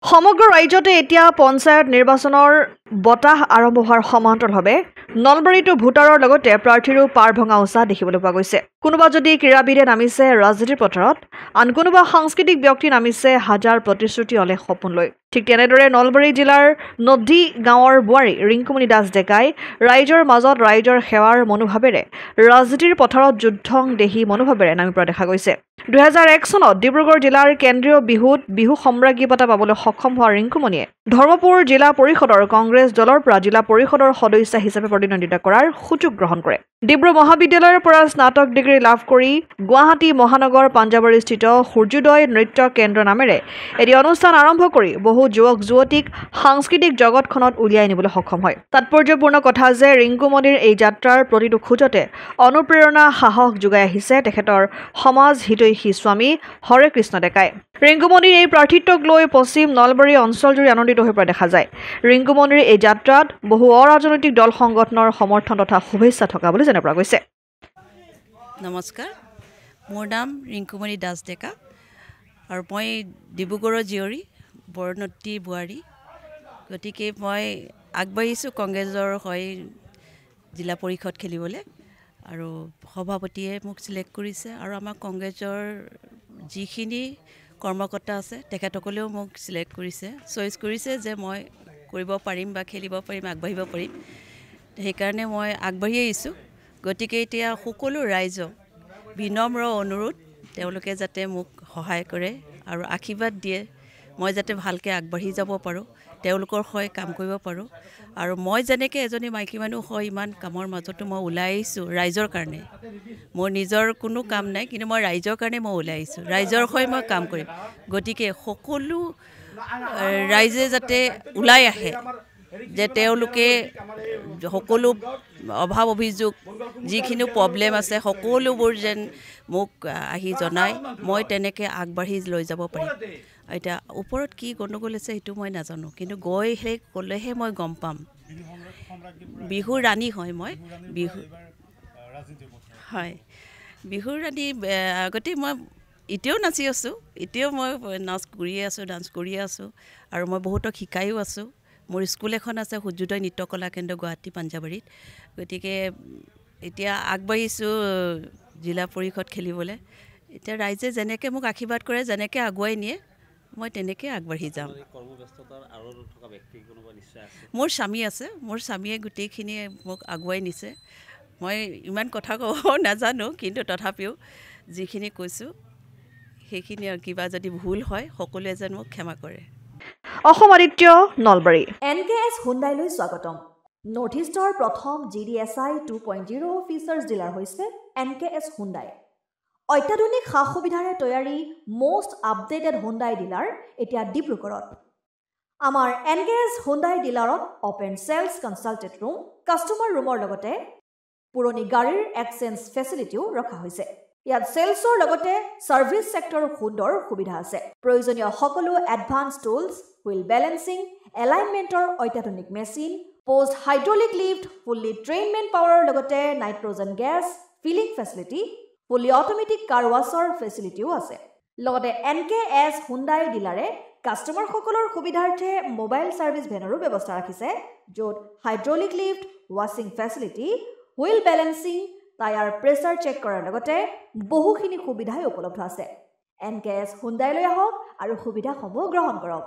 সমগ্ৰ ৰাজ্যতে এতিয়া পঞ্চায়ত নিৰ্বাচনৰ বতাহ আৰম্ভ হোৱাৰ সমান্তৰালভাৱে নলবাৰীতো ভোটাৰৰ লগতে প্ৰাৰ্থীৰো পাৰ ভঙা উৎসাহ দেখিবলৈ পোৱা গৈছে। কোনোবা যদি ক্ৰীড়াবিদে নামিছে ৰাজনীতিৰ পথাৰত, আন কোনোবা সাংস্কৃতিক ব্যক্তি নামিছে হাজাৰ প্ৰতিশ্ৰুতি অলেখ সপোন লৈ। ঠিক তেনেদৰে নলবাৰী জিলাৰ নদী গাঁৱৰ বোৱাৰী ৰিংকুমণি দাস ডেকাই ৰাইজৰ মাজত ৰাইজৰ সেৱাৰ মনোভাৱেৰে ৰাজনীতিৰ পথাৰত যুদ্ধং দেহি মনোভাৱেৰে নামি পৰা দেখা গৈছে। 2001 চনত ডিব্ৰুগড় জিলাৰ কেন্দ্ৰীয় বিহুত বিহু সম্ৰাজ্ঞী বঁটা পাবলৈ সক্ষম হোৱা ৰিংকুমণিয়ে ধৰ্মপুৰ জিলা পৰিষদৰ কংগ্ৰেছ দলৰ পৰা জিলা পৰিষদৰ সদস্য হিচাপে প্ৰতিদ্বন্দ্বিতা কৰাৰ সুযোগ গ্ৰহণ কৰে। ডিব্ৰু মহাবিদ্যালয়ৰ পৰা স্নাতক ডিগ্ৰী লাভ কৰি গুৱাহাটী মহানগৰ পাঞ্জাৱাৰীস্থিত সূৰ্যোদয় নৃত্য কেন্দ্ৰ নামেৰে এটি অনুষ্ঠান আৰম্ভ কৰি বহু যুৱক যুৱতীক সাংস্কৃতিক জগতখনত উলিয়াই নিবলৈ সক্ষম হয়। তাৎপৰ্যপূৰ্ণ কথা যে ৰিংকুমণিৰ এই যাত্ৰাৰ প্ৰতিটো খোজতে অনুপ্ৰেৰণা সাহস যোগাই আহিছে তেখেতৰ সমাজ হিতৈষী স্বামী হৰে কৃষ্ণ ডেকাই। ৰিংকুমণিৰ এই প্ৰাৰ্থিত্বক লৈ পশ্চিম নলবাৰী অঞ্চলজুৰি আনন্দিত হৈ পৰা দেখা যায়। ৰিংকুমণিৰ এই যাত্ৰাত বহু অৰাজনৈতিক দল সংগঠনৰ সমৰ্থন তথা শুভেচ্ছা থকা বুলি জানিব পৰা গৈছে। নমস্কাৰ, মোৰ নাম ৰিংকুমণি দাস ডেকা আৰু মই ডিব্ৰুগড়ৰ জীয়ৰী বৰনতী বোৱাৰী। গতিকে মই আগবাঢ়িছোঁ কংগ্ৰেছৰ হৈ জিলা পৰিষদ খেলিবলৈ আৰু সভাপতিয়ে মোক চিলেক্ট কৰিছে আৰু আমাৰ কংগ্ৰেছৰ যিখিনি কৰ্মকৰ্তা আছে তেখেতসকলেও মোক চিলেক্ট কৰিছে, চইচ কৰিছে যে মই কৰিব পাৰিম বা খেলিব পাৰিম, আগবাঢ়িব পাৰিম। সেইকাৰণে মই আগবাঢ়ি আহিছোঁ। গতিকে এতিয়া সকলো ৰাইজক বিনম্ৰ অনুৰোধ, তেওঁলোকে যাতে মোক সহায় কৰে আৰু আশীৰ্বাদ দিয়ে, মই যাতে ভালকৈ আগবাঢ়ি যাব পাৰোঁ, তেওঁলোকৰ হৈ কাম কৰিব পাৰোঁ। আৰু মই যেনেকৈ এজনী মাইকী মানুহ হয় ইমান কামৰ মাজতো মই ওলাই আহিছোঁ ৰাইজৰ কাৰণে। মোৰ নিজৰ কোনো কাম নাই, কিন্তু মই ৰাইজৰ কাৰণে মই ওলাই আহিছোঁ, ৰাইজৰ হৈ মই কাম কৰিম। গতিকে সকলো ৰাইজে যাতে ওলাই আহে, যে তেওঁলোকে সকলো অভাৱ অভিযোগ যিখিনি প্ৰব্লেম আছে সকলোবোৰ যেন মোক আহি জনায়, মই তেনেকৈ আগবাঢ়ি লৈ যাব পাৰিম। এতিয়া ওপৰত কি গণ্ডগোল আছে সেইটো মই নাজানো, কিন্তু গৈ সেই ক'লেহে মই গম পাম। বিহুৰ ৰাণী হয় মই, বিহু হয় বিহুৰ ৰাণী। আগতে মই এতিয়াও নাচি আছোঁ, এতিয়াও মই নাচ কৰিয়ে আছোঁ, ডান্স কৰিয়ে আছোঁ আৰু মই বহুতক শিকায়ো আছোঁ। মোৰ স্কুল এখন আছে সূৰ্যোদয় নৃত্য কলা কেন্দ্ৰ গুৱাহাটী পাঞ্জাৱাৰীত। গতিকে এতিয়া আগবাঢ়িছোঁ জিলা পৰিষদ খেলিবলৈ। এতিয়া ৰাইজে যেনেকৈ মোক আশীৰ্বাদ কৰে, যেনেকৈ আগুৱাই নিয়ে, মই তেনেকৈ আগবাঢ়ি যাম। মোৰ স্বামী আছে, মোৰ স্বামীয়ে গোটেইখিনিয়ে মোক আগুৱাই নিছে। মই ইমান কথা ক'ব নাজানো, কিন্তু তথাপিও যিখিনি কৈছোঁ সেইখিনি কিবা যদি ভুল হয় সকলোৱে যেন মোক ক্ষমা কৰে। অসম আদিত্য, নলবাৰী। NKS হুণ্ডাইলৈ স্বাগতম। নৰ্থ ইষ্টৰ প্ৰথম GDSI 2.0 ফিচাৰ্ছ ডিলাৰ হৈছে NKS হুণ্ডাই। অত্যাধুনিক সা সুবিধাৰে তৈয়াৰী মষ্ট আপডেটেড হুণ্ডাই ডিলাৰ এতিয়া ডিব্ৰুগড়ত। আমাৰ NKS হুণ্ডাই ডিলাৰত open sales consulted room, customer ৰুমৰ লগতে পুৰণি গাড়ীৰ এক্সচেঞ্জ ফেচিলিটিও ৰখা হৈছে। ইয়াত চেলছৰ লগতে ছাৰ্ভিচ ছেক্টৰৰ সুন্দৰ সুবিধা আছে। প্ৰয়োজনীয় সকলো এডভান্স টুলছ, হুইল বেলেন্সিং, এলাইনমেণ্টৰ অত্যাধুনিক machine, post hydraulic lift, fully train men পাৱাৰৰ লগতে nitrogen gas filling facility, fully automatic car washer ফেচিলিটিও আছে। লগতে NKS হুণ্ডাই ডিলাৰে কাষ্টমাৰসকলৰ সুবিধাৰ্থে মোবাইল ছাৰ্ভিচ ভেনৰো ব্যৱস্থা ৰাখিছে, য'ত হাইড্ৰলিক লিফ্ট, ৱাছিং facility, wheel balancing, tyre pressure check কৰাৰ লগতে বহুখিনি সুবিধাই উপলব্ধ আছে। NKS হুণ্ডাইলৈ আহক আৰু সুবিধাসমূহ গ্ৰহণ কৰক।